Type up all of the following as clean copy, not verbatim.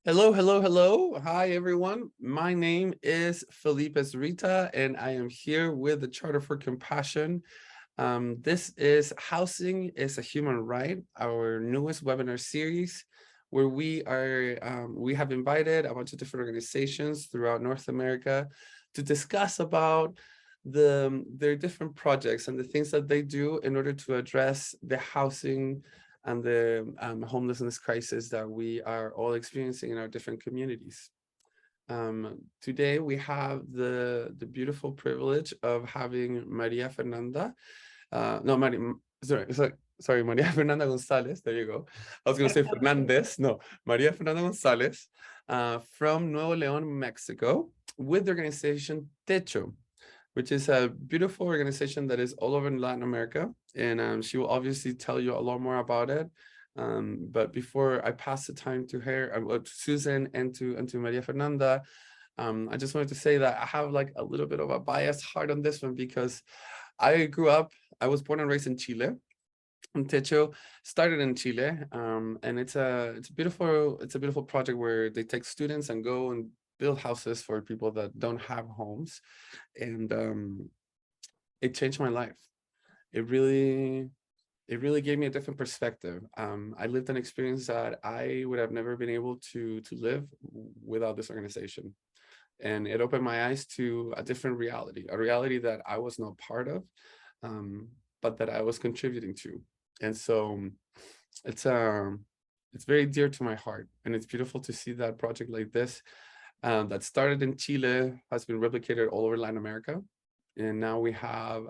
Hello, hello, hello. Hi, everyone. My name is Felipe Zurita, and I am here with the Charter for Compassion. This is Housing is a Human Right, our newest webinar series, where we have invited a bunch of different organizations throughout North America to discuss about their different projects and the things that they do in order to address the housing and the homelessness crisis that we are all experiencing in our different communities. Today we have the beautiful privilege of having María Fernanda. No, sorry, María Fernanda González. There you go. I was going to say Hernández. No, María Fernanda González from Nuevo Leon, Mexico, with the organization TECHO, which is a beautiful organization that is all over in Latin America. And she will obviously tell you a lot more about it. But before I pass the time to her, to Susan and to Maria Fernanda, I just wanted to say that I have like a little bit of a biased heart on this one because I was born and raised in Chile. And Techo started in Chile, and it's a beautiful project where they take students and go and build houses for people that don't have homes, and it changed my life. It really gave me a different perspective. I lived an experience that I would have never been able to live without this organization, and it opened my eyes to a different reality, a reality that I was not part of, but that I was contributing to. And so it's very dear to my heart, and it's beautiful to see that project like this that started in Chile has been replicated all over Latin America, and now we have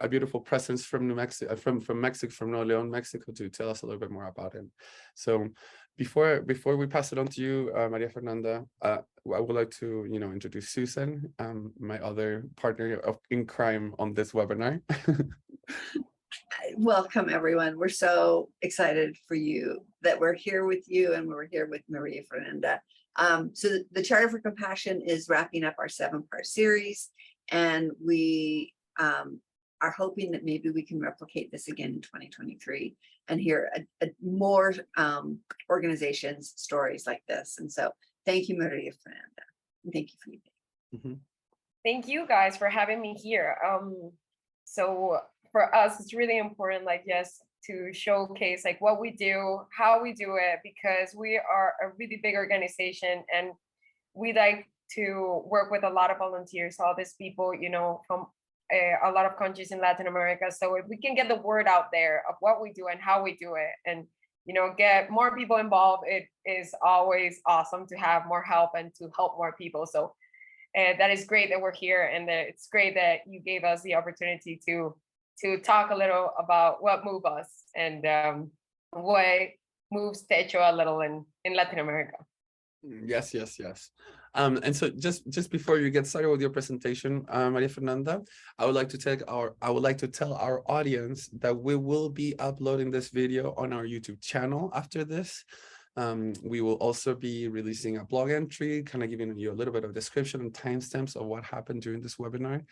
a beautiful presence from Mexico, from Nuevo Leon, Mexico, to tell us a little bit more about it. So before we pass it on to you, Maria Fernanda, I would like to introduce Susan, my other partner in crime on this webinar. Welcome, everyone. We're so excited for you that we're here with you, and we're here with Maria Fernanda. So the Charter for Compassion is wrapping up our 7-part series, and we are hoping that maybe we can replicate this again in 2023 and hear more organizations' stories like this. And so thank you, Maria Fernanda. And thank you, Felipe. Mm-hmm. Thank you guys for having me here. So for us, it's really important, like, yes, to showcase like what we do, how we do it, because we are a really big organization and we like to work with a lot of volunteers, all these people, from a lot of countries in Latin America. So if we can get the word out there of what we do and how we do it, and get more people involved, it is always awesome to have more help and to help more people. So that is great that we're here, and that it's great that you gave us the opportunity to talk a little about what moves us and what moves Techo a little in Latin America. Yes. And so just before you get started with your presentation, Maria Fernanda, I would like to tell our audience that we will be uploading this video on our YouTube channel after this. We will also be releasing a blog entry, kind of giving you a little bit of description and timestamps of what happened during this webinar.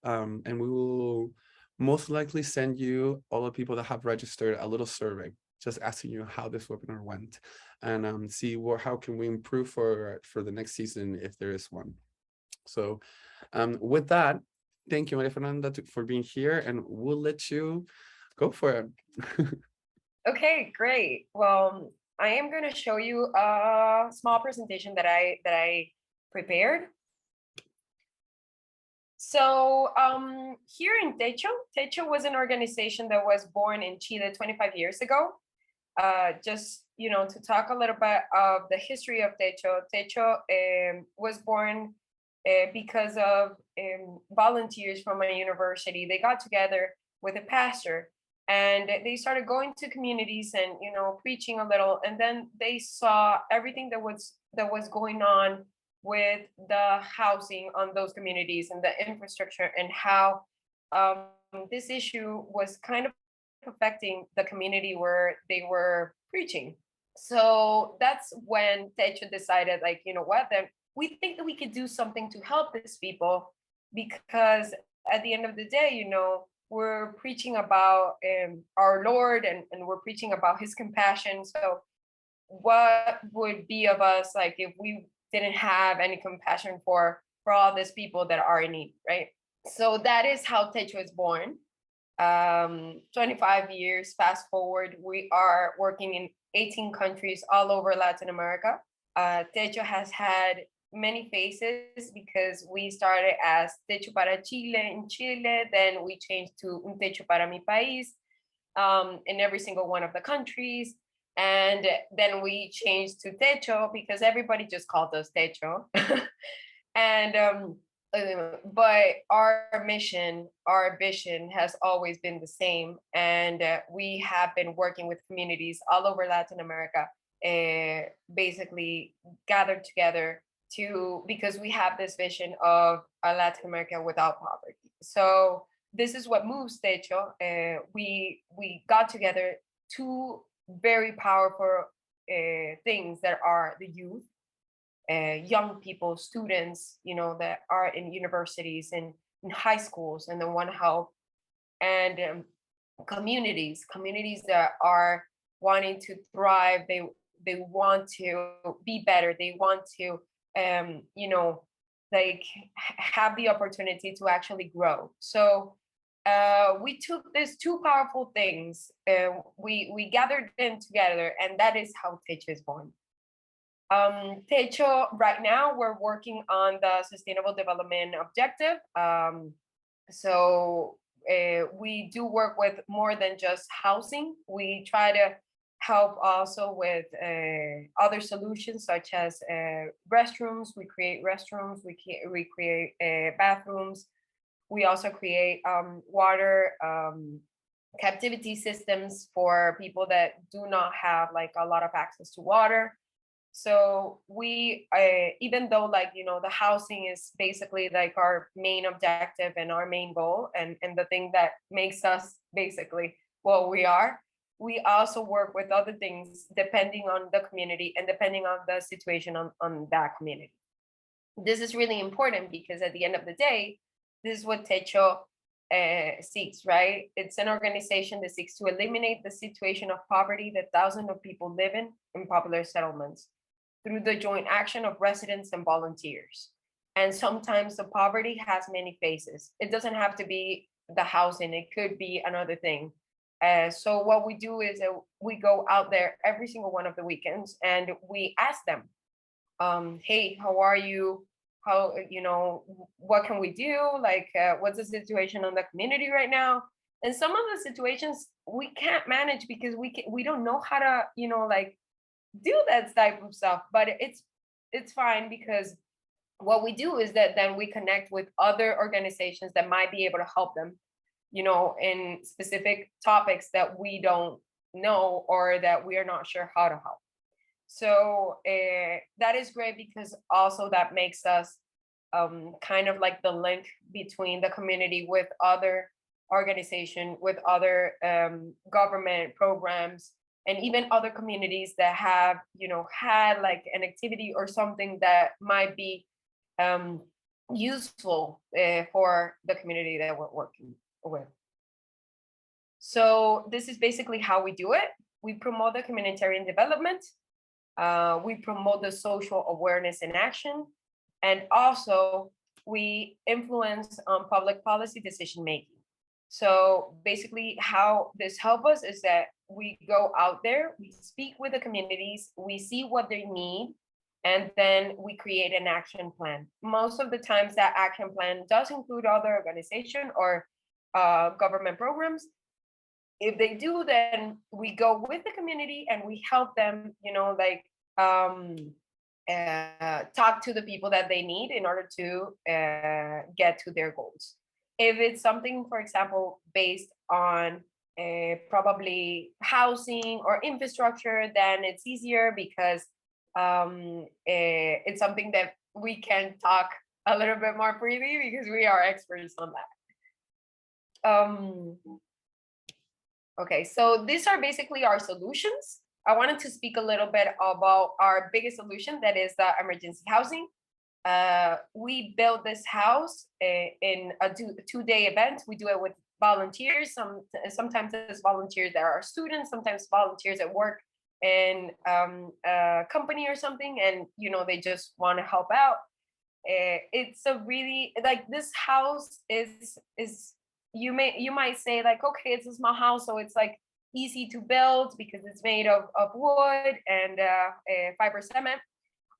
And we will most likely send you, all the people that have registered, a little survey just asking you how this webinar went, and see how can we improve for the next season if there is one. So with that, thank you, Maria Fernanda, for being here, and we'll let you go for it. Okay, great. Well, I am going to show you a small presentation that I prepared. So here in TECHO was an organization that was born in Chile 25 years ago. Just, to talk a little bit of the history of TECHO. TECHO was born because of volunteers from a university. They got together with a pastor, and they started going to communities and, preaching a little. And then they saw everything that was going on with the housing on those communities and the infrastructure, and how this issue was kind of affecting the community where they were preaching. So that's when Techo decided, like, what, then we think that we could do something to help these people, because at the end of the day, we're preaching about our Lord, and we're preaching about his compassion. So what would be of us like if we didn't have any compassion for all these people that are in need, right? So that is how TECHO is born. 25 years fast forward, we are working in 18 countries all over Latin America. TECHO has had many faces because we started as Techo para Chile in Chile, then we changed to Un Techo para mi país in every single one of the countries. And then we changed to Techo because everybody just called us Techo. And but our mission, our vision has always been the same. And we have been working with communities all over Latin America, basically gathered together because we have this vision of a Latin America without poverty. So this is what moves Techo. We got together two very powerful things that are the youth, young people, students, that are in universities and in high schools, and the One Health, and communities that are wanting to thrive. They want to be better. They want to have the opportunity to actually grow. So we took these two powerful things, we gathered them together, and that is how TECHO is born. TECHO, right now, we're working on the Sustainable Development Objective. So we do work with more than just housing. We try to help also with other solutions such as restrooms. We create restrooms, we create bathrooms. We also create water captivity systems for people that do not have like a lot of access to water. So we, even though the housing is basically like our main objective and our main goal, and the thing that makes us basically what we are, we also work with other things depending on the community and depending on the situation on that community. This is really important because at the end of the day, this is what TECHO seeks, right? It's an organization that seeks to eliminate the situation of poverty that thousands of people live in popular settlements through the joint action of residents and volunteers. And sometimes the poverty has many faces. It doesn't have to be the housing, it could be another thing. So what we do is we go out there every single one of the weekends and we ask them, hey, how are you? How, what can we do? What's the situation on the community right now? And some of the situations we can't manage because we don't know how to, do that type of stuff, but it's fine because what we do is that then we connect with other organizations that might be able to help them, in specific topics that we don't know or that we are not sure how to help. So that is great because also that makes us kind of like the link between the community with other organization, with other government programs, and even other communities that have, had like an activity or something that might be useful for the community that we're working with. So this is basically how we do it. We promote the communitarian development. We promote the social awareness and action. And also we influence on public policy decision making. So basically how this helps us is that we go out there, we speak with the communities, we see what they need, and then we create an action plan. Most of the times that action plan does include other organization or government programs. If they do, then we go with the community and we help them, talk to the people that they need in order to get to their goals. If it's something, for example, based on probably housing or infrastructure, then it's easier because it's something that we can talk a little bit more freely because we are experts on that. Okay, so these are basically our solutions. I wanted to speak a little bit about our biggest solution, that is the emergency housing. We built this house in a two-day event. We do it with volunteers. Sometimes it's volunteers that are students, sometimes volunteers that work in a company or something, and they just want to help out. It's a really like this house is you might say like, okay, it's a small house, so it's like easy to build because it's made of wood and fiber cement.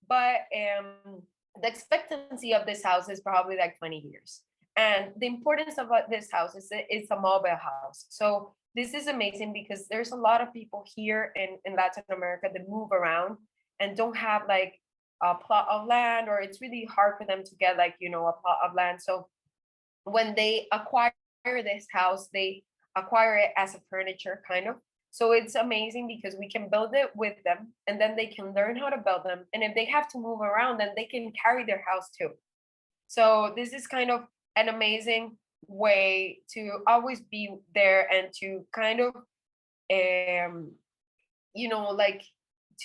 But the expectancy of this house is probably like 20 years. And the importance of this house is that it's a mobile house. So this is amazing because there's a lot of people here in Latin America that move around and don't have like a plot of land, or it's really hard for them to get like, a plot of land. So when they acquire this house, they acquire it as a furniture kind of. So it's amazing because we can build it with them and then they can learn how to build them. And if they have to move around, then they can carry their house too. So this is kind of an amazing way to always be there and to kind of, like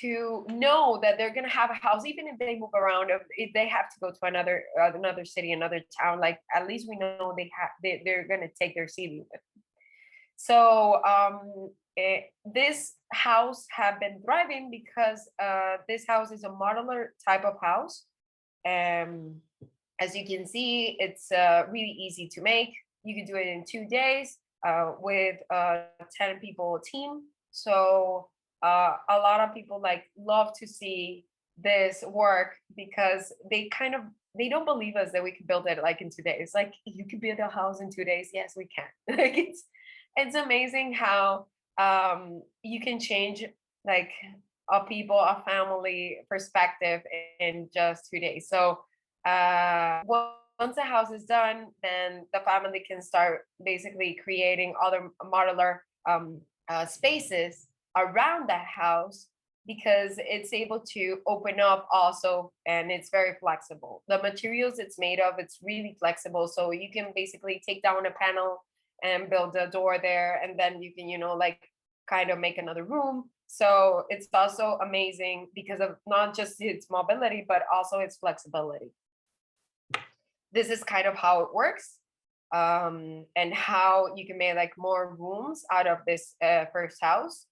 to know that they're gonna have a house, even if they move around, if they have to go to another city, another town. Like at least we know they're gonna take their CV with them. So this house have been thriving because this house is a modular type of house. As you can see, it's really easy to make. You can do it in 2 days with a 10 people team. So a lot of people like love to see this work because they don't believe us that we can build it like in 2 days. Like, you can build a house in 2 days. Yes, we can. Like it's amazing how you can change like a family perspective in just 2 days. So once the house is done, then the family can start basically creating other modular spaces around that house, because it's able to open up also, and it's very flexible. The materials it's made of, it's really flexible. So you can basically take down a panel and build a door there, and then you can, like kind of make another room. So it's also amazing because of not just its mobility, but also its flexibility. This is kind of how it works, and how you can make like more rooms out of this first house.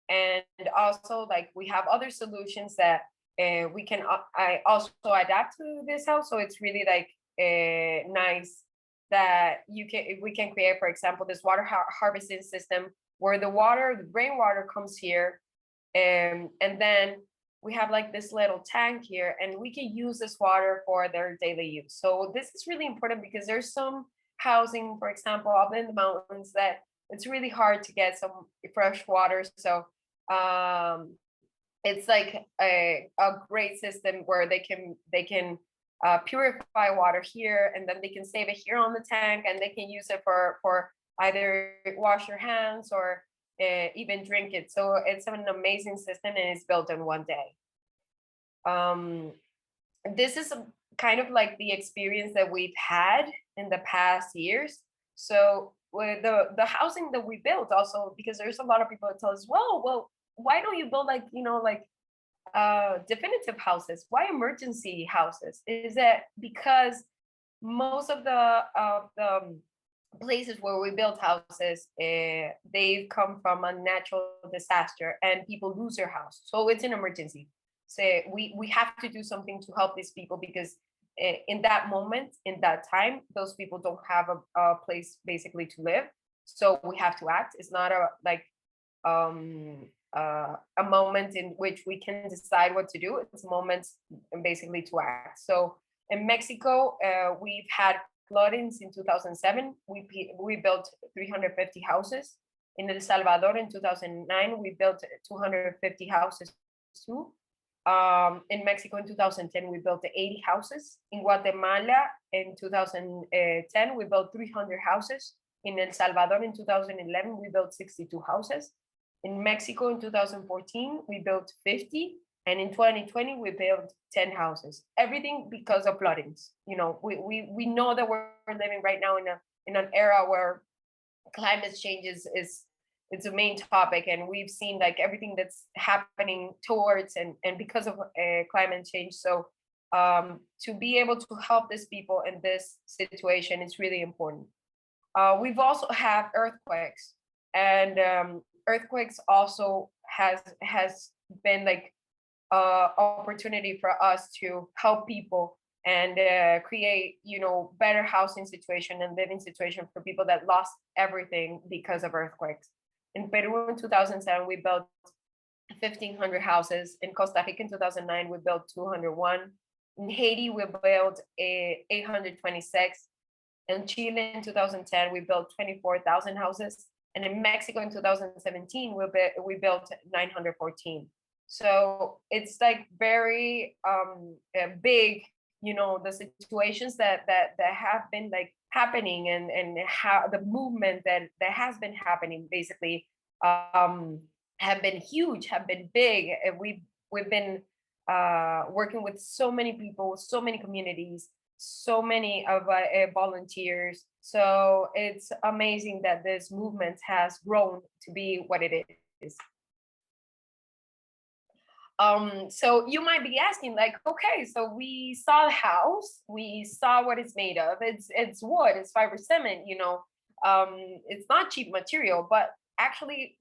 And also like we have other solutions that we can I also adapt to this house. So it's really like nice that we can create, for example, this water harvesting system where the rainwater comes here, and then we have like this little tank here, and we can use this water for their daily use. So this is really important because there's some housing, for example, up in the mountains, that it's really hard to get some fresh water. So it's like a great system where they can purify water here, and then they can save it here on the tank, and they can use it for either wash your hands or even drink it. So it's an amazing system, and it's built in 1 day. This is kind of like the experience that we've had in the past years. So with the housing that we built also, because there's a lot of people that tell us, well, why don't you build like, definitive houses? Why emergency houses? Is that because most of the places where we build houses, they come from a natural disaster and people lose their house. So it's an emergency. So we have to do something to help these people, because in that moment, in that time, those people don't have a place basically to live. So we have to act. It's not a moment in which we can decide what to do. It's a moment basically to act. So in Mexico, we've had floodings in 2007. We built 350 houses. In El Salvador in 2009, we built 250 houses too. In Mexico in 2010, we built 80 houses. In Guatemala in 2010, we built 300 houses. In El Salvador in 2011, we built 62 houses. In Mexico in 2014, we built 50. And in 2020, we built 10 houses. Everything because of floodings. We know that we're living right now in an era where climate change it's a main topic, and we've seen like everything that's happening towards and because of climate change. So to be able to help these people in this situation is really important. We've also had earthquakes, and earthquakes also has been like opportunity for us to help people and create, better housing situation and living situation for people that lost everything because of earthquakes. In Peru in 2007, we built 1,500 houses. In Costa Rica in 2009, we built 201. In Haiti, we built 826. In Chile in 2010, we built 24,000 houses. And in Mexico in 2017, we built 914. So it's like very big, the situations that have been like happening and how the movement that has been happening basically have been huge, have been big. And we've been working with so many people, so many communities, so many of volunteers. So it's amazing that this movement has grown to be what it is. So you might be asking, like, okay, so we saw the house, we saw what it's made of. It's wood, it's fiber cement, it's not cheap material, but actually,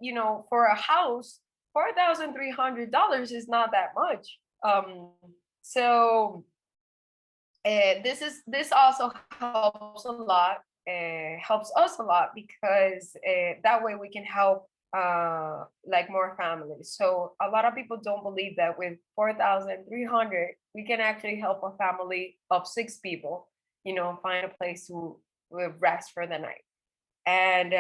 for a house, $4,300 is not that much. So this also helps a lot, helps us a lot because that way we can help like more families. So a lot of people don't believe that with 4,300 we can actually help a family of 6 people, find a place to rest for the night. And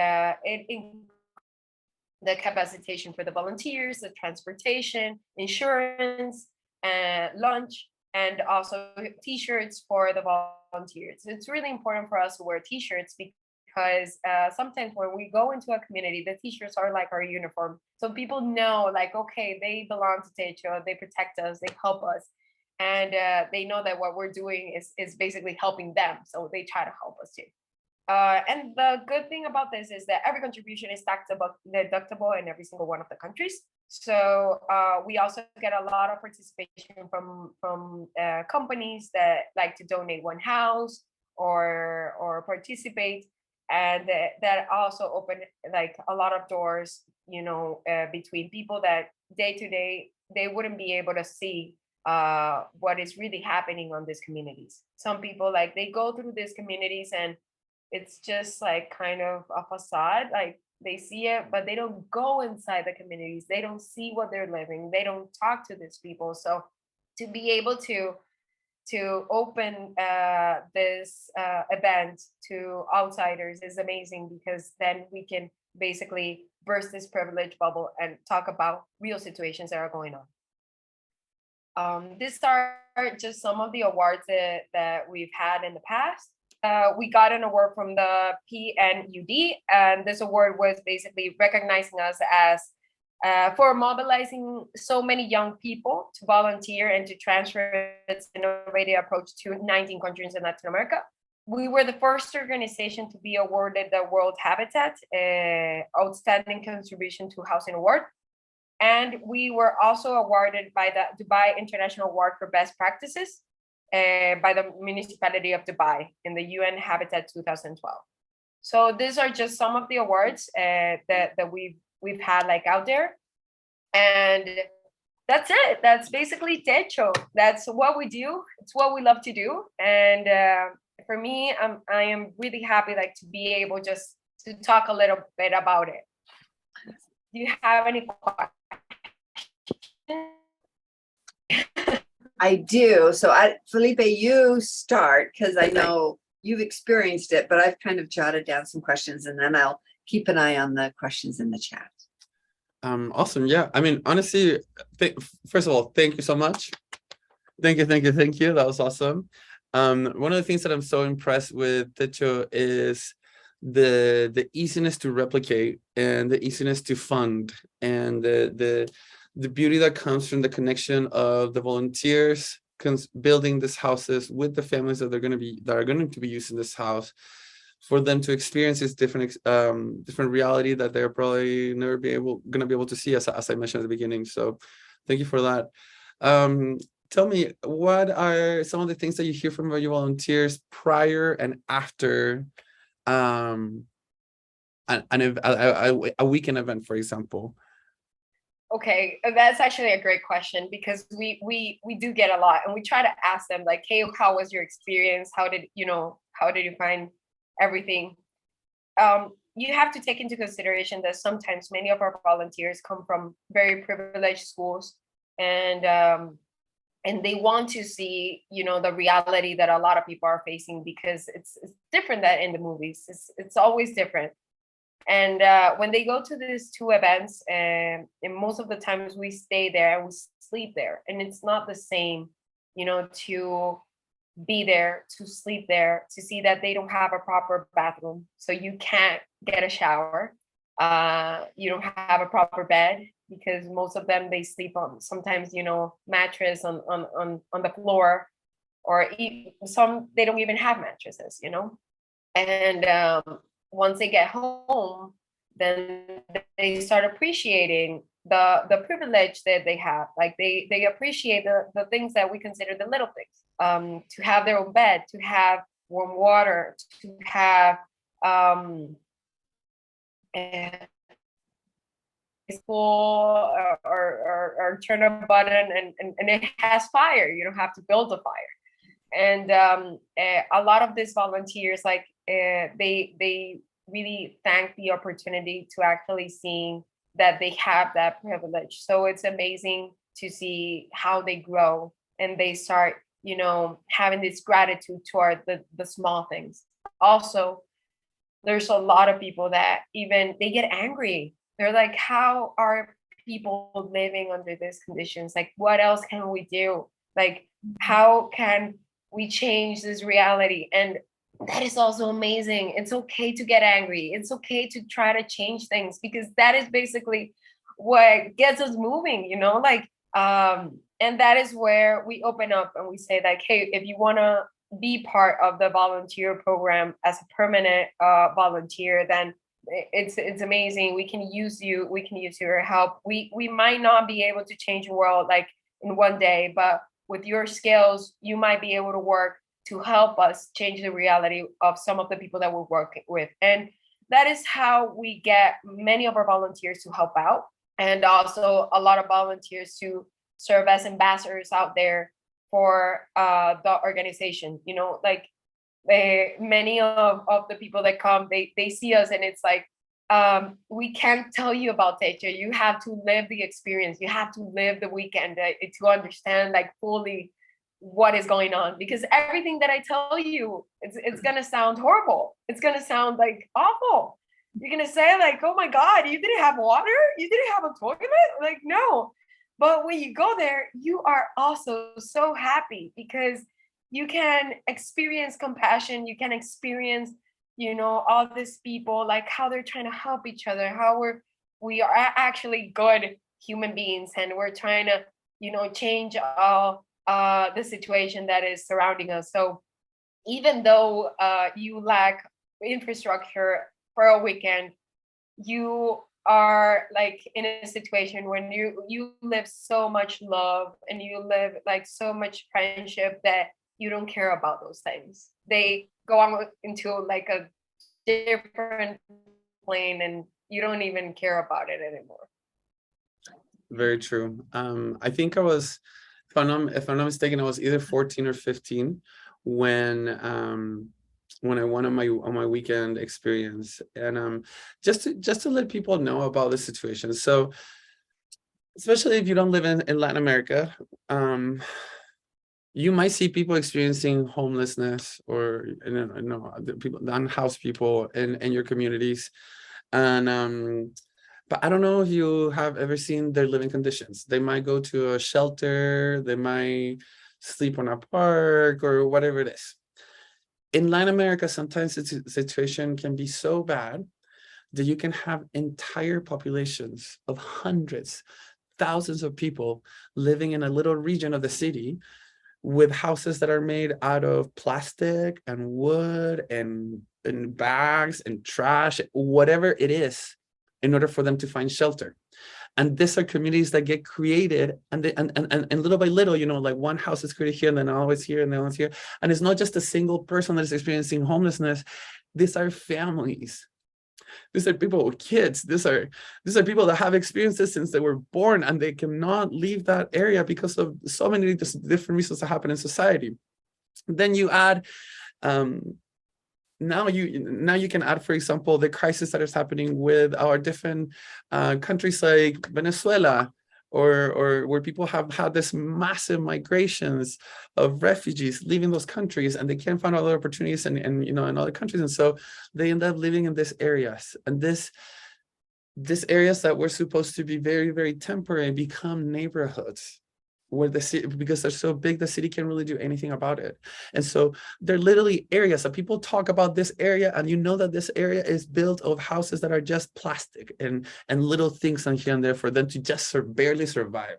the capacitation for the volunteers, the transportation, insurance, and lunch, and also t-shirts for the volunteers. It's really important for us to wear t-shirts because sometimes when we go into a community, the t-shirts are like our uniform. So people know, like, okay, they belong to TECHO, they protect us, they help us. And they know that what we're doing is basically helping them. So they try to help us too. And the good thing about this is that every contribution is tax deductible in every single one of the countries. So we also get a lot of participation from companies that like to donate one house or participate, and that also open like a lot of doors, between people that day to day they wouldn't be able to see what is really happening on these communities. Some people, like, they go through these communities and it's just like kind of a facade, like they see it, but they don't go inside the communities. They don't see what they're living. They don't talk to these people. So to be able to open this event to outsiders is amazing, because then we can basically burst this privilege bubble and talk about real situations that are going on. These are just some of the awards that we've had in the past. We got an award from the PNUD, and this award was basically recognizing us as for mobilizing so many young people to volunteer and to transfer its innovative approach to 19 countries in Latin America. We were the first organization to be awarded the World Habitat Outstanding Contribution to Housing Award. And we were also awarded by the Dubai International Award for Best Practices by the municipality of Dubai in the UN Habitat 2012. So these are just some of the awards that we've had like out there, and that's it. That's basically TECHO. That's what we do. It's what we love to do, and for me, I am really happy like to be able just to talk a little bit about it. Do you have any questions? I do. So Felipe, you start, because I know you've experienced it, but I've kind of jotted down some questions, and then I'll keep an eye on the questions in the chat. Awesome. Yeah. I mean, honestly, first of all, thank you so much. Thank you. That was awesome. One of the things that I'm so impressed with TECHO is the easiness to replicate and the easiness to fund, and the beauty that comes from the connection of the volunteers building these houses with the families that are going to be using this house, for them to experience this different reality that they're probably never going to be able to see, as I mentioned at the beginning. So thank you for that. Tell me, what are some of the things that you hear from your volunteers prior and after a weekend event, for example? Okay, that's actually a great question, because we do get a lot, and we try to ask them like, hey, how was your experience? How did you find everything? You have to take into consideration that sometimes many of our volunteers come from very privileged schools, and they want to see, the reality that a lot of people are facing, because it's different than in the movies. It's always different. And when they go to these two events, and most of the times we stay there and we sleep there, and it's not the same, to be there, to sleep there, to see that they don't have a proper bathroom, so you can't get a shower. You don't have a proper bed, because most of them, they sleep on sometimes, mattress on the floor, or some, they don't even have mattresses, and once they get home, then they start appreciating the privilege that they have. Like they appreciate the things that we consider the little things, to have their own bed, to have warm water, to have school, or turn a button, and it has fire. You don't have to build a fire. And a lot of these volunteers, like they really thank the opportunity to actually seeing that they have that privilege. So it's amazing to see how they grow, and they start, having this gratitude toward the small things. Also, there's a lot of people that even they get angry. They're like, how are people living under these conditions? Like, what else can we do? Like, how can we change this reality? And that is also amazing. It's okay to get angry. It's okay to try to change things, because that is basically what gets us moving, and that is where we open up and we say, like, hey, if you want to be part of the volunteer program as a permanent volunteer, then it's amazing. We can use you. We can use your help. We might not be able to change the world like in one day, but with your skills, you might be able to work to help us change the reality of some of the people that we're working with. And that is how we get many of our volunteers to help out, and also a lot of volunteers to serve as ambassadors out there for the organization. Many of the people that come, they see us, and it's like, we can't tell you about TECHO. You have to live the experience. You have to live the weekend to understand like fully what is going on, because everything that I tell you, it's gonna sound horrible. It's gonna sound like awful. You're gonna say like, oh my God, you didn't have water? You didn't have a toilet? Like, no. But when you go there, you are also so happy, because you can experience compassion. You can experience, all these people, like how they're trying to help each other, how we are actually good human beings, and we're trying to, change all the situation that is surrounding us. So even though you lack infrastructure for a weekend, you are like in a situation when you live so much love, and you live like so much friendship, that you don't care about those things. They go on into like a different plane, and you don't even care about it anymore. Very true. I think I was, if I'm not mistaken, I was either 14 or 15 when I went on my weekend experience. And just to let people know about the situation. So especially if you don't live in Latin America, you might see people experiencing homelessness, or the people, the unhoused people in your communities. And but I don't know if you have ever seen their living conditions. They might go to a shelter, they might sleep on a park, or whatever it is. In Latin America, sometimes the situation can be so bad that you can have entire populations of hundreds, thousands of people living in a little region of the city, with houses that are made out of plastic and wood and bags and trash, whatever it is, in order for them to find shelter. And these are communities that get created, and little by little, like one house is created here, and then always here, and then always here. And it's not just a single person that is experiencing homelessness. These are families These are people with kids. These are people that have experiences since they were born, and they cannot leave that area because of so many different reasons that happen in society. Then you add, now you can add, for example, the crisis that is happening with our different countries like Venezuela, or where people have had this massive migrations of refugees leaving those countries, and they can't find other opportunities in other countries, and so they end up living in these areas, and this areas that were supposed to be very, very temporary become neighborhoods where the city, because they're so big, the city can't really do anything about it. And so they're literally areas that people talk about this area, and that this area is built of houses that are just plastic and little things on here and there for them to just barely survive.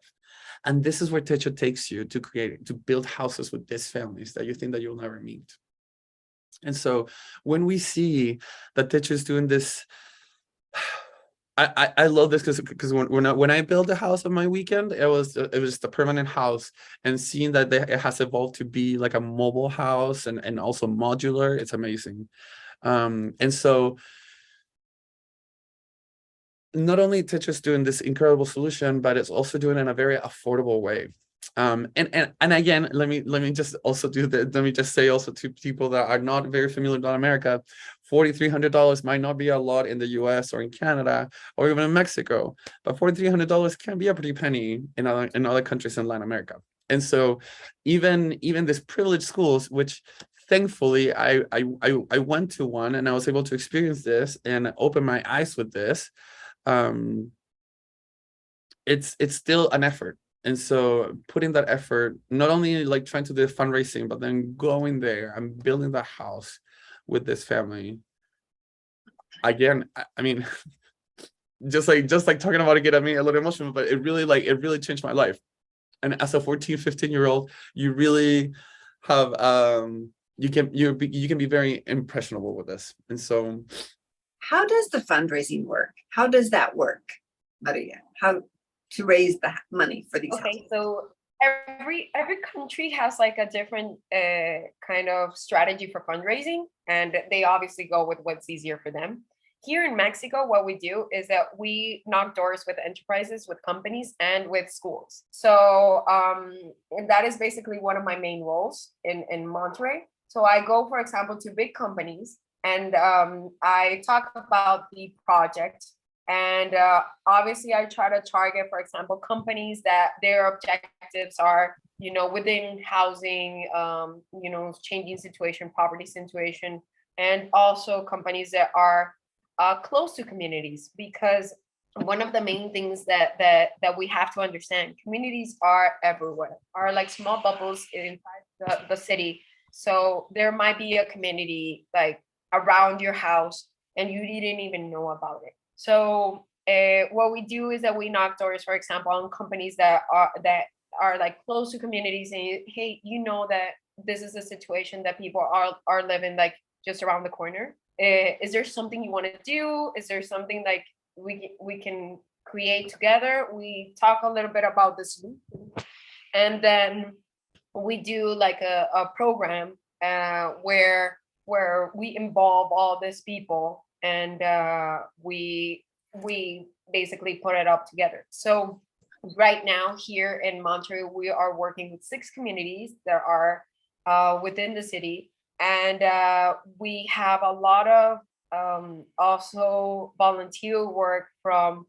And this is where TECHO takes you to build houses with these families that you think that you'll never meet. And so when we see that TECHO is doing this, I love this because when I built a house on my weekend, it was just a permanent house, and seeing that it has evolved to be like a mobile house and also modular, it's amazing. And so not only TECHO is doing this incredible solution, but it's also doing it in a very affordable way. And again, let me just say also to people that are not very familiar with America, $4,300 might not be a lot in the US or in Canada or even in Mexico, but $4,300 can be a pretty penny in other countries in Latin America. And so even these privileged schools, which thankfully I went to one, and I was able to experience this and open my eyes with this, it's still an effort. And so putting that effort, not only like trying to do fundraising, but then going there and building the house with this family. Again, I mean, just like talking about it get me a little emotional, but it really changed my life. And as a 14, 15-year-old, you really have you can be very impressionable with this. And so how does the fundraising work? How does that work, Maria? How to raise the money for these houses? So every country has like a different kind of strategy for fundraising, and they obviously go with what's easier for them. Here in Mexico, what we do is that we knock doors with enterprises, with companies, and with schools. So and that is basically one of my main roles in Monterrey. So I go, for example, to big companies, and I talk about the project. And obviously, I try to target, for example, companies that their objectives are, within housing, changing situation, poverty situation, and also companies that are close to communities. Because one of the main things that we have to understand, communities are everywhere, are like small bubbles inside the city. So there might be a community like around your house, and you didn't even know about it. So what we do is that we knock doors, for example, on companies that are like close to communities, and hey, that this is a situation that people are living like just around the corner. Is there something you want to do? Is there something like we can create together? We talk a little bit about this, and then we do like a program where we involve all these people, and we basically put it up together. So right now here in Monterrey, we are working with 6 communities that are within the city, and we have a lot of also volunteer work from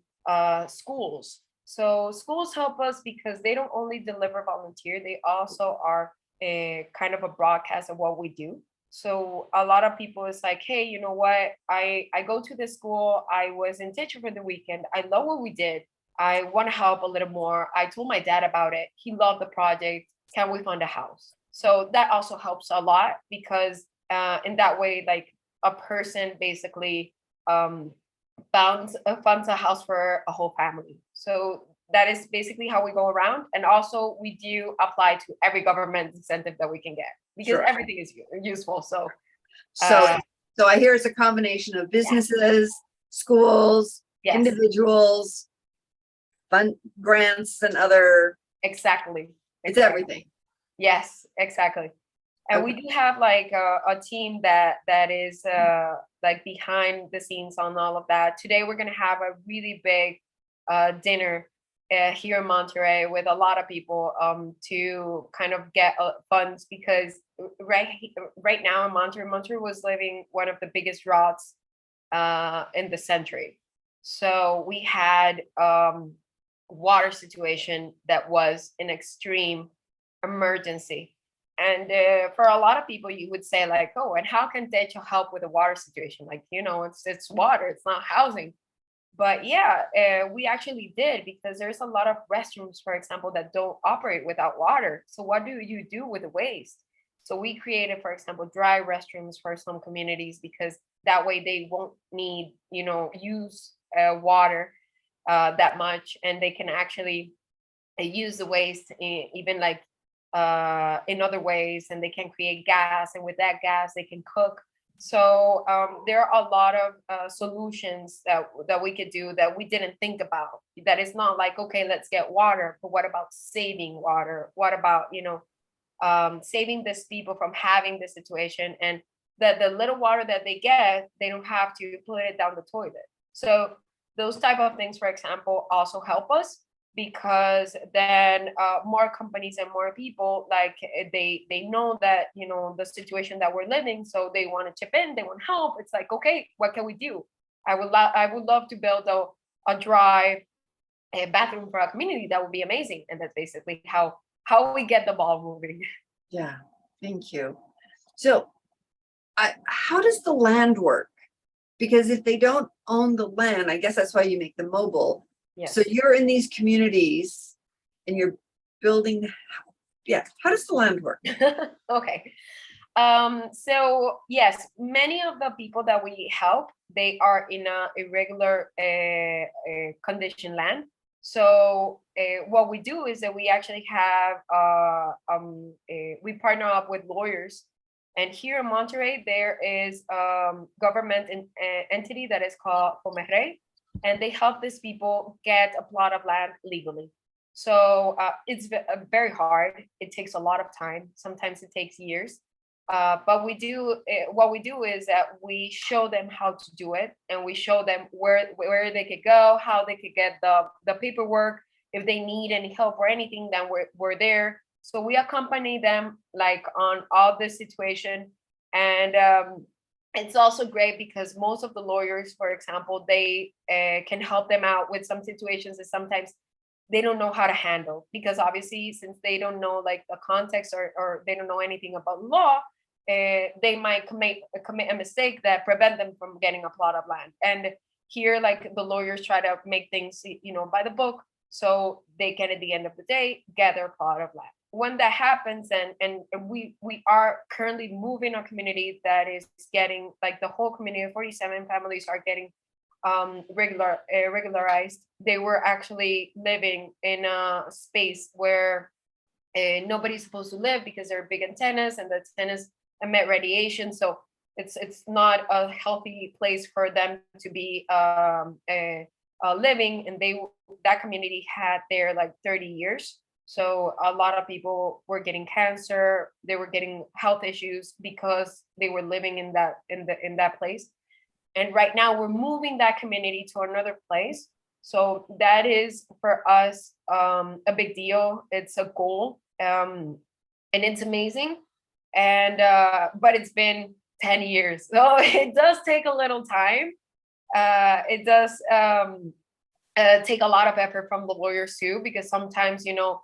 schools. So schools help us because they don't only deliver volunteer, they also are a kind of a broadcast of what we do. So a lot of people is like, hey, you know what? I go to this school. I was in TECHO for the weekend. I love what we did. I want to help a little more. I told my dad about it. He loved the project. Can we fund a house? So that also helps a lot because in that way, like a person basically funds a house for a whole family. So that is basically how we go around. And also we do apply to every government incentive that we can get because Sure. everything is useful. So I hear it's a combination of businesses, schools, yes, individuals, fund grants, and other. exactly. It's everything. Yes, exactly. And we do have like a team that is like behind the scenes on all of that. Today we're gonna have a really big dinner here in Monterrey with a lot of people to kind of get funds, because right now in Monterrey was living one of the biggest droughts in the century. So we had water situation that was an extreme emergency. And for a lot of people, you would say like, oh, and how can TECHO help with the water situation? Like, you know, it's water, it's not housing. But yeah, we actually did, because there's a lot of restrooms, for example, that don't operate without water. So what do you do with the waste? So we created, for example, dry restrooms for some communities, because that way they won't need, you know, use water that much, and they can actually use the waste even like in other ways, and they can create gas, and with that gas they can cook. So there are a lot of solutions that we could do that we didn't think about. That is not like, okay, let's get water, but what about saving water? What about, you know, saving these people from having this situation, and that the little water that they get, they don't have to put it down the toilet. So those type of things, for example, also help us, because then more companies and more people, like they know that, you know, the situation that we're living, so they want to chip in, they want help. It's like, okay, what can we do? I would love to build a dry bathroom for a community. That would be amazing. And that's basically how we get the ball moving. Yeah, thank you. So how does the land work? Because if they don't own the land, I guess that's why you make them mobile. Yes. So you're in these communities and you're building. Yeah. How does the land work? Okay. So yes, many of the people that we help, they are in a irregular condition land. So what we do is that we actually have we partner up with lawyers, and here in Monterrey there is government entity that is called Monterrey, and they help these people get a plot of land legally. So it's very hard. It takes a lot of time. Sometimes it takes years. But we do what we do is that we show them how to do it, and we show them where they could go, how they could get the paperwork. If they need any help or anything, then we're there. So we accompany them like on all this situation. And it's also great because most of the lawyers, for example, they can help them out with some situations that sometimes they don't know how to handle, because obviously since they don't know like the context, or they don't know anything about law, they might commit a mistake that prevent them from getting a plot of land. And here, like, the lawyers try to make things, you know, by the book, so they can at the end of the day get their plot of land. When that happens, and we are currently moving a community that is getting, like, the whole community of 47 families are getting regularized. They were actually living in a space where nobody's supposed to live, because there are big antennas, and the antennas emit radiation. So it's not a healthy place for them to be living. And that community had there like 30 years. So a lot of people were getting cancer. They were getting health issues because they were living in that place. And right now we're moving that community to another place. So that is for us a big deal. It's a goal, and it's amazing. And but it's been 10 years, so it does take a little time. It does take a lot of effort from the lawyers too, because sometimes, you know,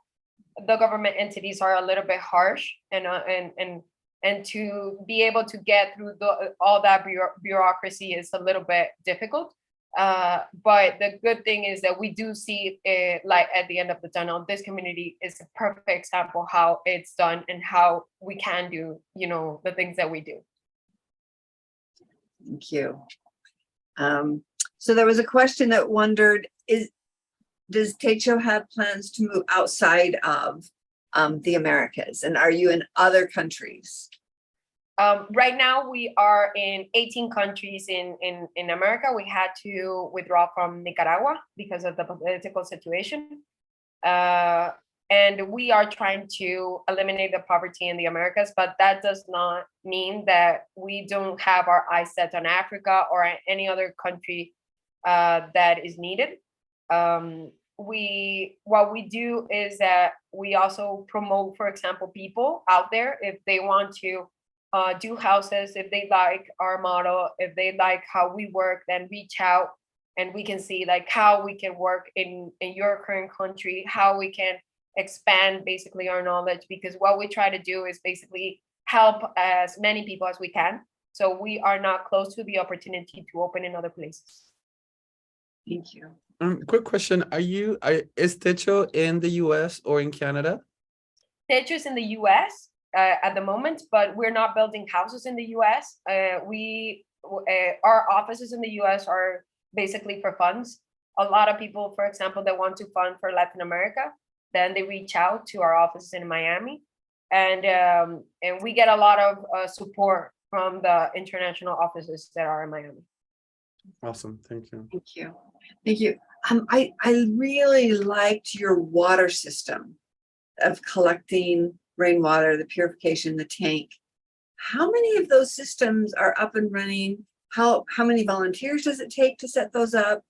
the government entities are a little bit harsh, and to be able to get through all that bureaucracy is a little bit difficult. But the good thing is that we do see it, like, at the end of the tunnel. This community is a perfect example how it's done and how we can do, you know, the things that we do. Thank you. So there was a question that wondered, does TECHO have plans to move outside of the Americas? And are you in other countries? Right now we are in 18 countries in America. We had to withdraw from Nicaragua because of the political situation. And we are trying to eliminate the poverty in the Americas, but that does not mean that we don't have our eyes set on Africa or any other country that is needed. What we do is that we also promote, for example, people out there, if they want to do houses, if they like our model, if they like how we work, then reach out and we can see like how we can work in your current country, how we can expand basically our knowledge, because what we try to do is basically help as many people as we can. So we are not close to the opportunity to open in other places. Thank you. Quick question. Is TECHO in the US or in Canada? TECHO is in the US at the moment, but we're not building houses in the US. Our offices in the US are basically for funds. A lot of people, for example, that want to fund for Latin America, then they reach out to our offices in Miami, and we get a lot of support from the international offices that are in Miami. Awesome, thank you. Thank you. Thank you. I really liked your water system of collecting rainwater, the purification, the tank. How many of those systems are up and running? How many volunteers does it take to set those up?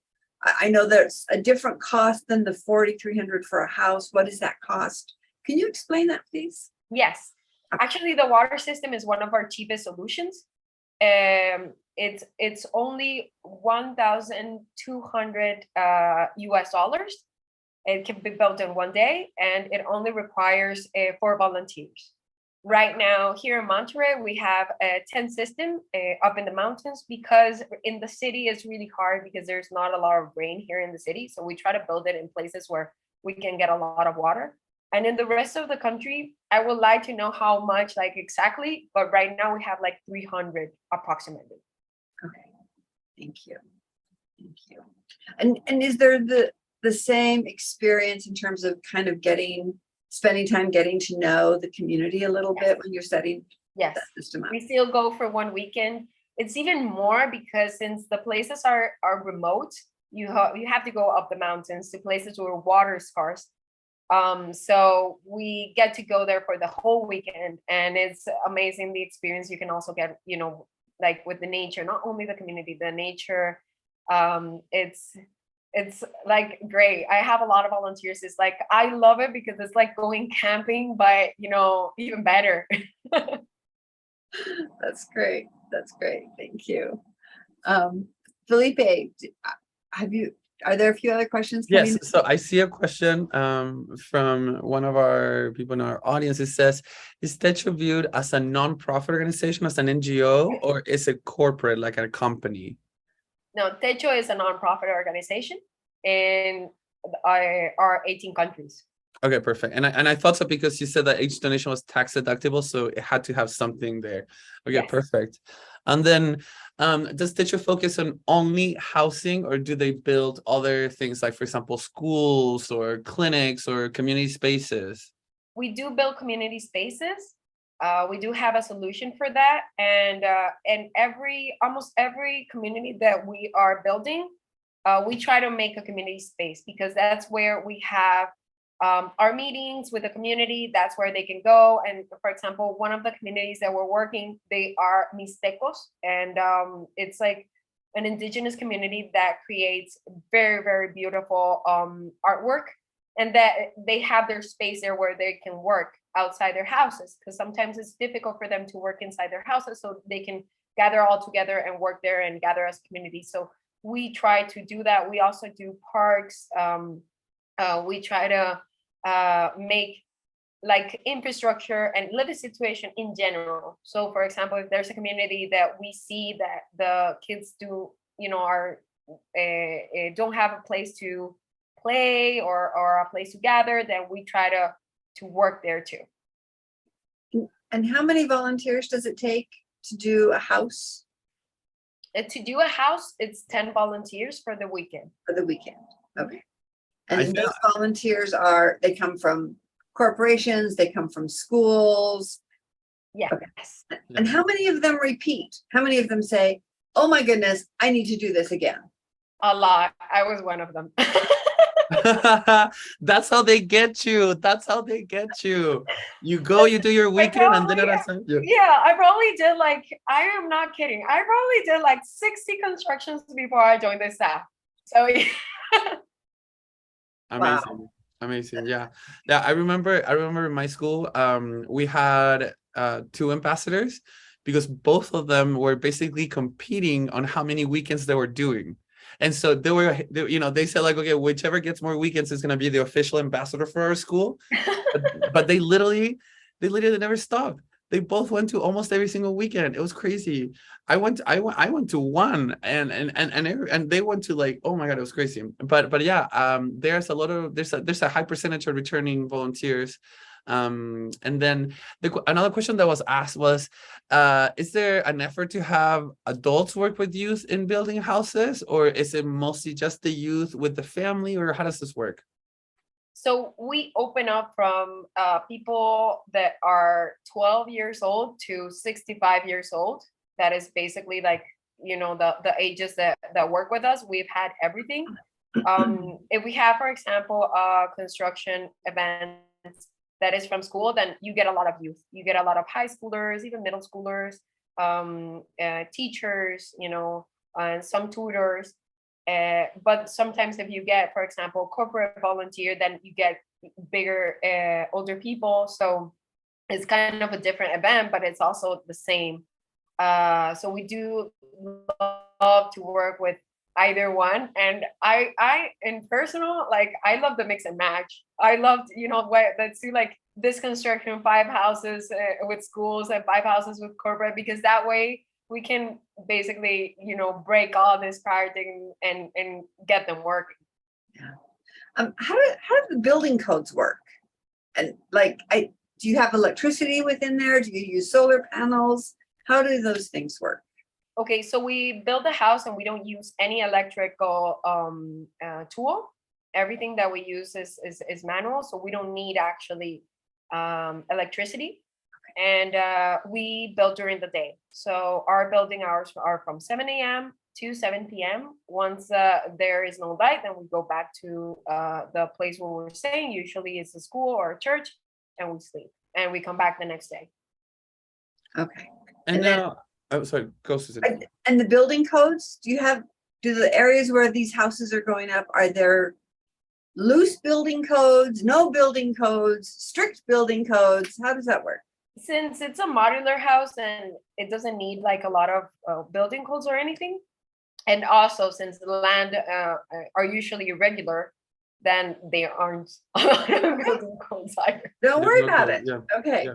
I know there's a different cost than the $4,300 for a house. What is that cost? Can you explain that, please? Yes, actually, the water system is one of our cheapest solutions. It's only $1,200 US dollars. It can be built in one day, and it only requires 4 volunteers. Right now, here in Monterrey, we have a tent system up in the mountains, because in the city it's really hard because there's not a lot of rain here in the city. So we try to build it in places where we can get a lot of water. And in the rest of the country, I would like to know how much, like exactly, but right now we have like 300 approximately. Okay, thank you. Thank you. And is there the same experience in terms of kind of spending time getting to know the community a little bit when you're setting that system up? We still go for one weekend. It's even more because since the places are remote, you have to go up the mountains to places where water is scarce. So we get to go there for the whole weekend, and it's amazing the experience you can also get, like with the nature, not only the community, the nature. It's like great. I have a lot of volunteers. It's like, I love it because it's like going camping, but even better. That's great. That's great. Thank you. Felipe, are there a few other questions coming? Yes, so I see a question from one of our people in our audience. It says, is TECHO viewed as a non-profit organization, as an NGO, or is it corporate, like a company? No, TECHO is a non-profit organization in our 18 countries. Okay, perfect. And I thought so because you said that each donation was tax deductible, so it had to have something there. Okay, yes. Perfect. And then does TECHO focus on only housing, or do they build other things like, for example, schools or clinics or community spaces? We do build community spaces. We do have a solution for that, and almost every community that we are building, we try to make a community space, because that's where we have our meetings with the community. That's where they can go. And for example, one of the communities that we're working, they are Mixtecos, and it's like an indigenous community that creates very, very beautiful artwork, and that they have their space there where they can work outside their houses, because sometimes it's difficult for them to work inside their houses, so they can gather all together and work there and gather as a community. So we try to do that. We also do parks. We try to make like infrastructure and living situation in general. So for example, if there's a community that we see that the kids don't have a place to play or a place to gather, then we try to work there too. And how many volunteers does it take to do a house? To do a house, it's 10 volunteers for the weekend. For the weekend, okay. And those volunteers they come from corporations, they come from schools. Yeah. Okay. And how many of them repeat? How many of them say, oh my goodness, I need to do this again? A lot. I was one of them. That's how they get you. That's how they get you. You go, you do your I weekend, and then probably, yeah. yeah, I probably did like, I am not kidding. I probably did like 60 constructions before I joined the staff. So yeah. Wow. Amazing. Amazing. Yeah. Yeah. I remember in my school, we had two ambassadors because both of them were basically competing on how many weekends they were doing. And so they said like, okay, whichever gets more weekends is gonna be the official ambassador for our school. But they literally never stopped. They both went to almost every single weekend. It was crazy. I went to one, and they went to, like, oh my God, it was crazy. But yeah, there's a high percentage of returning volunteers. And then another question that was asked was, is there an effort to have adults work with youth in building houses, or is it mostly just the youth with the family, or how does this work? So we open up from people that are 12 years old to 65 years old. That is basically like, the ages that work with us. We've had everything. If we have, for example, a construction event that is from school, then you get a lot of youth. You get a lot of high schoolers, even middle schoolers, teachers, and some tutors. But sometimes if you get, for example, corporate volunteer, then you get bigger, older people. So it's kind of a different event, but it's also the same. So we do love to work with either one. And I in personal, like, I love the mix and match. I loved, let's do like this construction, 5 houses with schools and 5 houses with corporate, because that way we can basically, break all this paradigm and get them working. How do the building codes work? And like, do you have electricity within there? Do you use solar panels? How do those things work? Okay, so we build a house and we don't use any electrical tool. Everything that we use is manual, so we don't need actually electricity. And we build during the day. So our building hours are from 7 a.m. to 7 p.m. Once there is no light, then we go back to the place where we're staying. Usually it's a school or a church, and we sleep. And we come back the next day. Okay. And then, now, oh, sorry, go, Susan. and the building codes, do the areas where these houses are going up, are there loose building codes, no building codes, strict building codes? How does that work? Since it's a modular house and it doesn't need like a lot of building codes or anything, and also since the land are usually irregular, then there aren't a lot of building codes either. Don't worry about it. Yeah. Okay.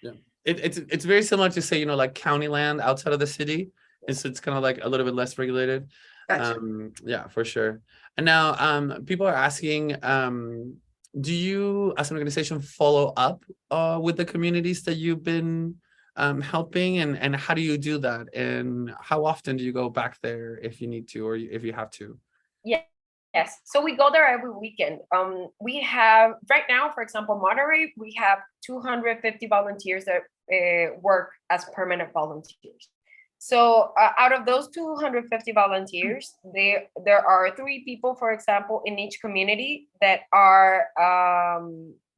Yeah. It's very similar to, say, like county land outside of the city. It's kind of like a little bit less regulated. Gotcha. Yeah, for sure. And now people are asking, do you as an organization follow up with the communities that you've been helping, and how do you do that, and how often do you go back there if you need to, or if you have to? Yes, so we go there every weekend. We have right now, for example, Monterrey, we have 250 volunteers that work as permanent volunteers. So out of those 250 volunteers, there are 3 people, for example, in each community that are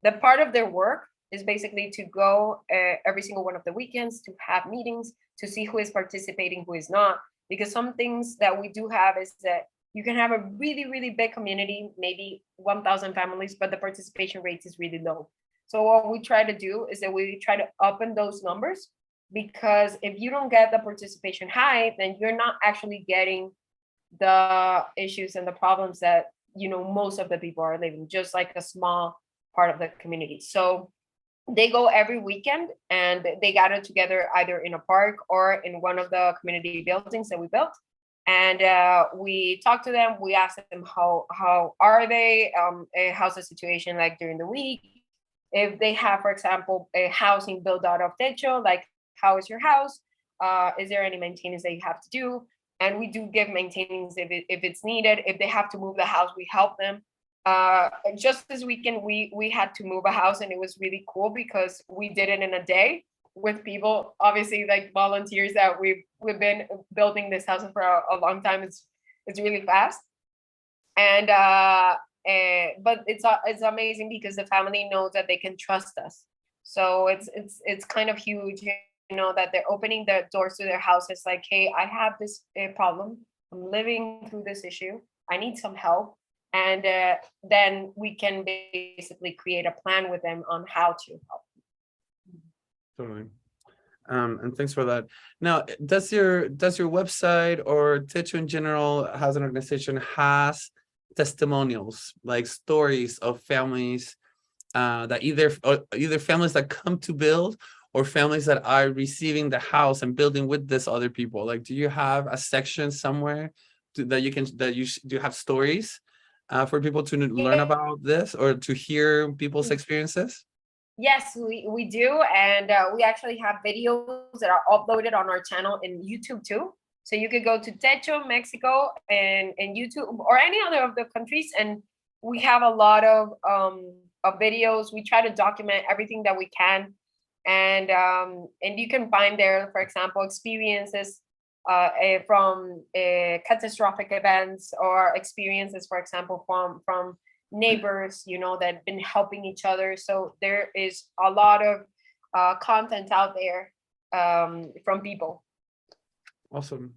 the part of their work is basically to go every single one of the weekends to have meetings to see who is participating, who is not. Because some things that we do have is that you can have a really, really big community, maybe 1,000 families, but the participation rate is really low. So what we try to do is that we try to up in those numbers, because if you don't get the participation high, then you're not actually getting the issues and the problems that, most of the people are living, just like a small part of the community. So they go every weekend and they gather together either in a park or in one of the community buildings that we built. And we talk to them. We ask them how are they, how's the situation like during the week. If they have, for example, a housing built out of TECHO, like, how is your house? Is there any maintenance that you have to do? And we do give maintenance if it's needed. If they have to move the house, we help them. Just this weekend, we had to move a house, and it was really cool because we did it in a day with people, obviously, like volunteers that we've been building this house for a long time. It's really fast. And but it's amazing because the family knows that they can trust us. So it's kind of huge, that they're opening the doors to their houses like, hey, I have this problem. I'm living through this issue. I need some help. And then we can basically create a plan with them on how to help. Totally. And thanks for that. Now, does your website or TECHO in general as an organization has testimonials, like stories of families that either families that come to build or families that are receiving the house and building with this other people? Like, do you have a section somewhere that you have stories for people to learn about this or to hear people's experiences? Yes, we do. And we actually have videos that are uploaded on our channel in YouTube too. So you could go to TECHO Mexico and YouTube or any other of the countries. And we have a lot of videos. We try to document everything that we can. And you can find there, for example, experiences from catastrophic events or experiences, for example, from neighbors, that have been helping each other. So there is a lot of content out there from people. Awesome.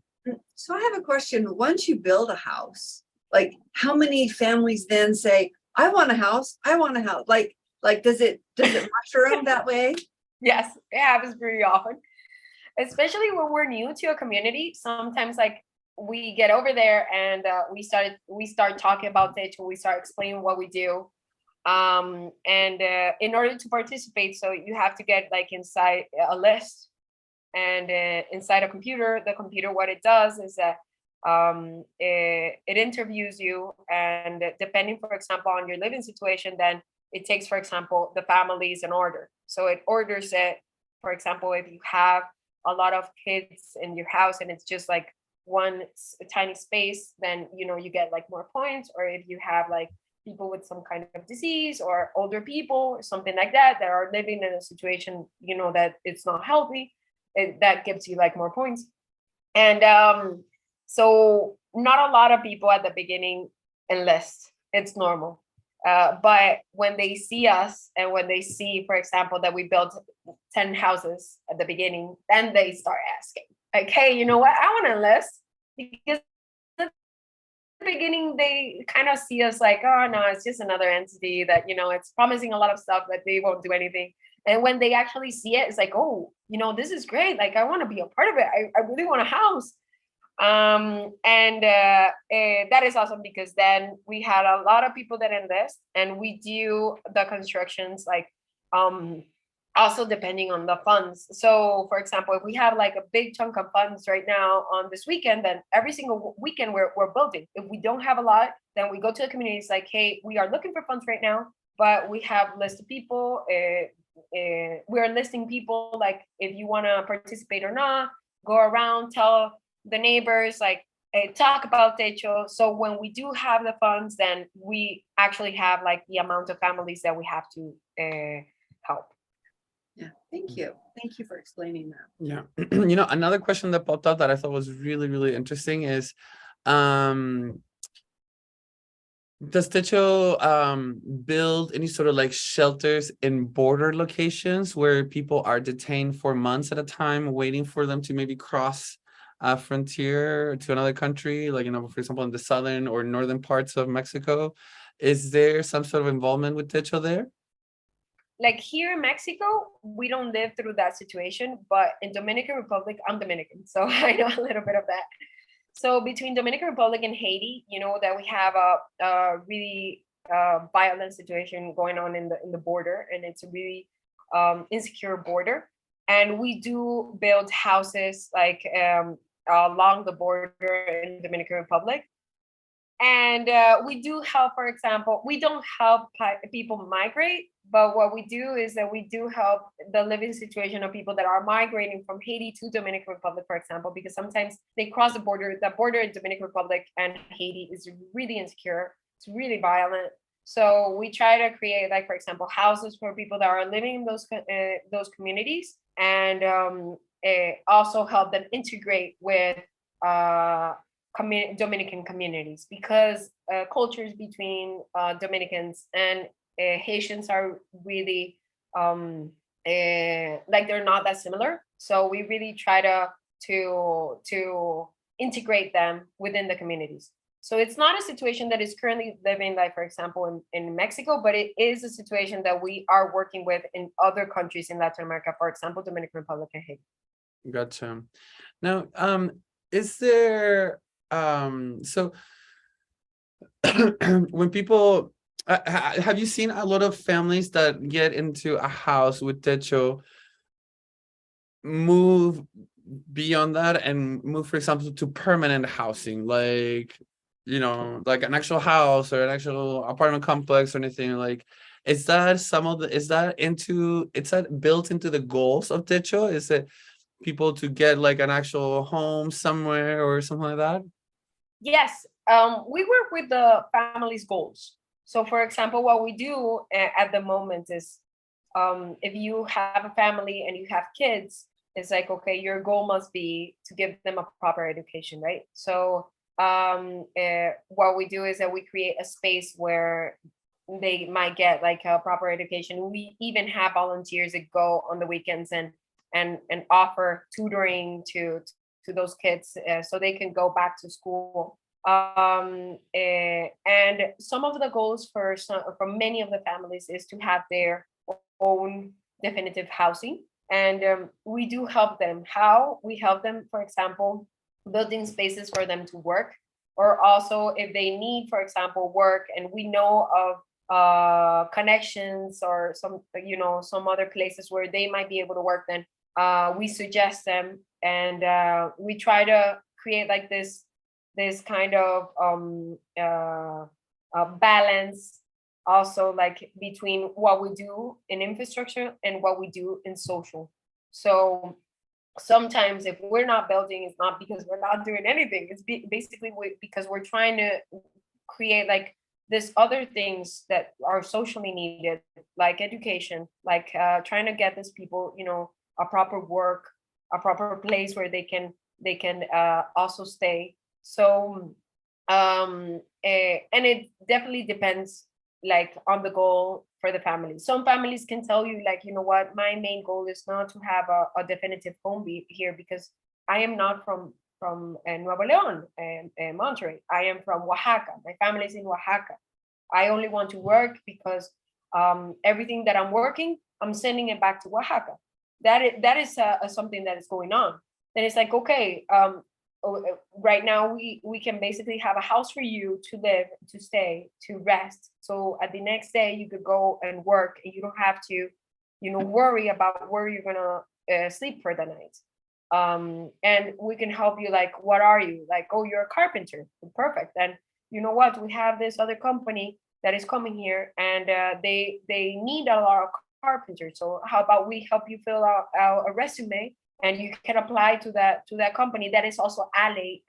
So I have a question. Once you build a house, like how many families then say, I want a house, I want a house? Like does it mushroom that way? Yes, it happens pretty often, especially when we're new to a community. Sometimes like we get over there and we start talking about it, we start explaining what we do. And in order to participate, so you have to get like inside a list, and inside a computer, the computer, what it does is that it interviews you, and depending, for example, on your living situation, then it takes, for example, the families in order. So it orders it, for example, if you have a lot of kids in your house and it's just like one tiny space, then you get like more points. Or if you have like people with some kind of disease or older people or something like that are living in a situation that it's not healthy, that gives you like more points. And so not a lot of people at the beginning enlist. It's normal. But when they see us and when they see, for example, that we built 10 houses at the beginning, then they start asking, like, hey, you know what? I want to enlist. Because at the beginning, they kind of see us like, oh, no, it's just another entity that, it's promising a lot of stuff, but they won't do anything. And when they actually see it, it's like, oh, this is great. Like, I want to be a part of it. I really want a house. That is awesome, because then we had a lot of people that enlist, and we do the constructions like also depending on the funds. So for example, if we have like a big chunk of funds right now on this weekend, then every single weekend we're building. If we don't have a lot, then we go to the community. It's like, hey, we are looking for funds right now, but we have a list of people. We're listing people, like if you want to participate or not, go around, tell the neighbors, like talk about TECHO. So when we do have the funds, then we actually have like the amount of families that we have to help. Yeah, thank you. Thank you for explaining that. Yeah. Another question that popped up that I thought was really, really interesting is, does TECHO build any sort of like shelters in border locations where people are detained for months at a time, waiting for them to maybe cross a frontier to another country, like, for example, in the southern or northern parts of Mexico? Is there some sort of involvement with TECHO there? Like here in Mexico, we don't live through that situation, but in Dominican Republic, I'm Dominican, so I know a little bit of that. So between Dominican Republic and Haiti, that we have a really violent situation going on in the border, and it's a really insecure border. And we do build houses like along the border in Dominican Republic. And we do help, for example, we don't help people migrate, but what we do is that we do help the living situation of people that are migrating from Haiti to Dominican Republic, for example, because sometimes they cross the border in Dominican Republic and Haiti is really insecure. It's really violent. So we try to create, like, for example, houses for people that are living in those communities, and also help them integrate with Dominican communities, because cultures between Dominicans and Haitians are really like they're not that similar. So we really try to integrate them within the communities. So it's not a situation that is currently living, like for example, in Mexico, but it is a situation that we are working with in other countries in Latin America, for example, Dominican Republic and Haiti. Gotcha. Now, is there so when people have you seen a lot of families that get into a house with techo move beyond that and move, for example, to permanent housing, like, you know, like an actual house or an actual apartment complex or anything? Like, is that is that built into the goals of techo? Is it people to get like an actual home somewhere or something like that? Yes, we work with the family's goals. So, for example, what we do at the moment is, if you have a family and you have kids, it's like, okay, your goal must be to give them a proper education, right? So, what we do is that we create a space where they might get like a proper education. We even have volunteers that go on the weekends and offer tutoring to those kids so they can go back to school. And some of the goals for many of the families is to have their own definitive housing. And we do help them. How we help them, for example, building spaces for them to work, or also if they need, for example, work, and we know of connections or some other places where they might be able to work, then we suggest them, and we try to create like this kind of balance also, like between what we do in infrastructure and what we do in social. So sometimes if we're not building, it's not because we're not doing anything. It's basically because we're trying to create like this other things that are socially needed, like education, like trying to get these people, a proper work, a proper place where they can also stay. So and it definitely depends like on the goal for the family. Some families can tell you like, you know what, my main goal is not to have a definitive home here, because I am not from Nuevo Leon and Monterrey. I am from Oaxaca. My family is in Oaxaca. I only want to work because everything that I'm working, I'm sending it back to Oaxaca. That is something that is going on. Then it's like, okay, right now we can basically have a house for you to live, to stay, to rest. So at the next day you could go and work, and you don't have to, worry about where you're gonna sleep for the night. And we can help you. Like, what are you? Like, oh, you're a carpenter. Perfect. And you know what? We have this other company that is coming here, and they need a lot of carpenters. So how about we help you fill out a resume, and you can apply to that company that is also ally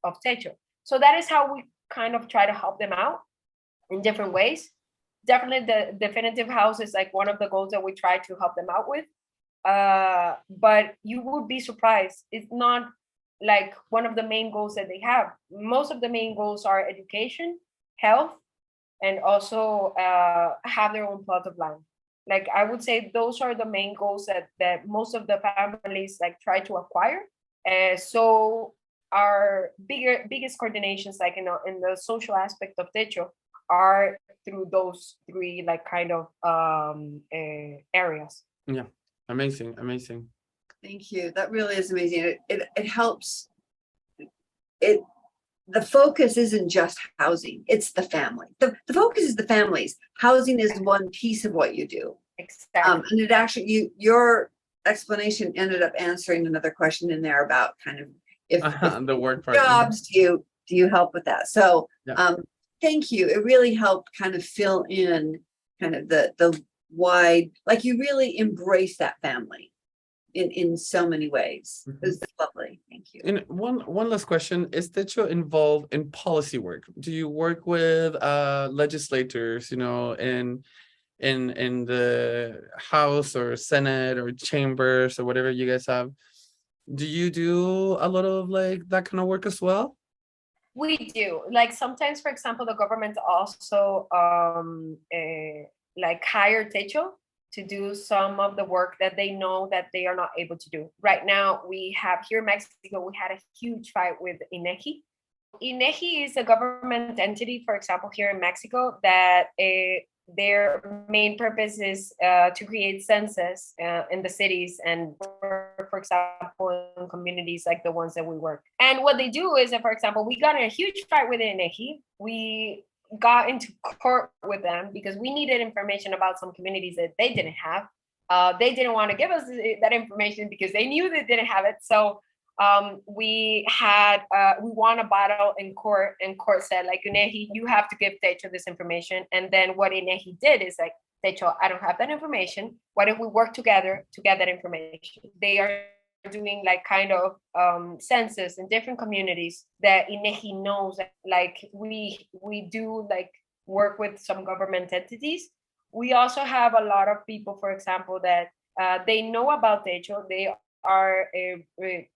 of Techo. So that is how we kind of try to help them out in different ways. Definitely the definitive house is like one of the goals that we try to help them out with. But you would be surprised. It's not like one of the main goals that they have. Most of the main goals are education, health, and also have their own plot of land. Like, I would say those are the main goals that most of the families like try to acquire. So our biggest coordinations, like in the social aspect of Techo, are through those three like kind of areas. Yeah, amazing. Thank you. That really is amazing. It helps. The focus isn't just housing, it's the family. The focus is the families. Housing is one piece of what you do. Exactly. And it actually, your explanation ended up answering another question in there about kind of if The work part. jobs, do you help with that? So Yeah. thank you. It really helped kind of fill in kind of the wide, like you really embrace that family in so many ways. It was lovely. Thank you. And one last question: is Techo involved in policy work? Do you work with legislators, in the House or Senate or chambers or whatever you guys have? Do you do a lot of like that kind of work as well? We do. Like sometimes, for example, the government also like hire TECHO to do some of the work that they know that they are not able to do. Right now, we have here in Mexico, we had a huge fight with INEGI. INEGI is a government entity, for example, here in Mexico, that their main purpose is to create census in the cities and, for example, in communities like the ones that we work. And what they do is that, for example, we got in a huge fight with INEGI. We got into court with them because we needed information about some communities that they didn't have. They didn't want to give us that information because they knew they didn't have it. So we won a battle in court, and court said, like, INEGI, you have to give TECHO this information. And then what INEGI did is like, TECHO, I don't have that information. Why don't we work together to get that information? They are doing like kind of census in different communities that INEGI knows that, like, we do like work with some government entities. We also have a lot of people, for example, that they know about TECHO. They are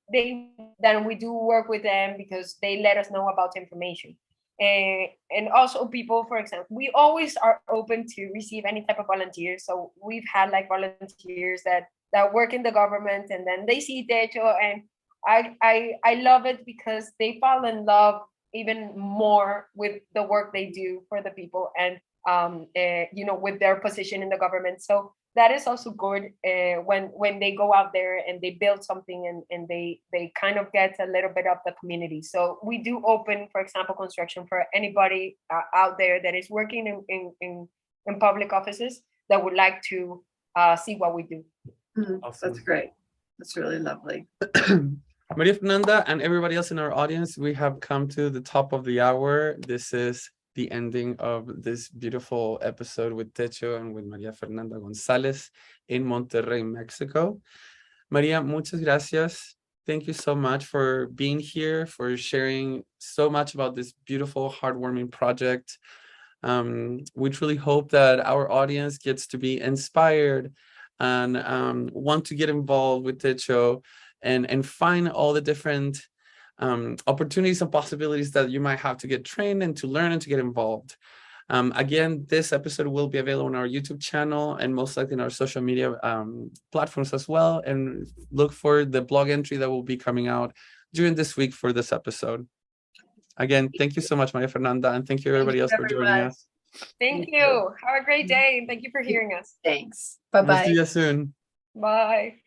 then we do work with them because they let us know about information. And also people, for example, we always are open to receive any type of volunteers. So we've had like volunteers that work in the government, and then they see TECHO, and I love it because they fall in love even more with the work they do for the people, and with their position in the government. So that is also good when they go out there and they build something, and they kind of get a little bit of the community. So we do open, for example, construction for anybody out there that is working in public offices that would like to see what we do. Awesome. That's great. That's really lovely. Maria Fernanda and everybody else in our audience, we have come to the top of the hour. This is the ending of this beautiful episode with TECHO and with María Fernanda González in Monterrey, Mexico. María, muchas gracias. Thank you so much for being here, for sharing so much about this beautiful, heartwarming project. We truly hope that our audience gets to be inspired and want to get involved with TECHO and find all the different opportunities and possibilities that you might have to get trained and to learn and to get involved. Again, this episode will be available on our YouTube channel and most likely in our social media platforms as well. And look for the blog entry that will be coming out during this week for this episode. Again, thank you so much, Maria Fernanda, and thank you everybody else for joining us. Thank you. Have a great day, and thank you for hearing us. Thanks. Bye-bye. We'll see you soon. Bye.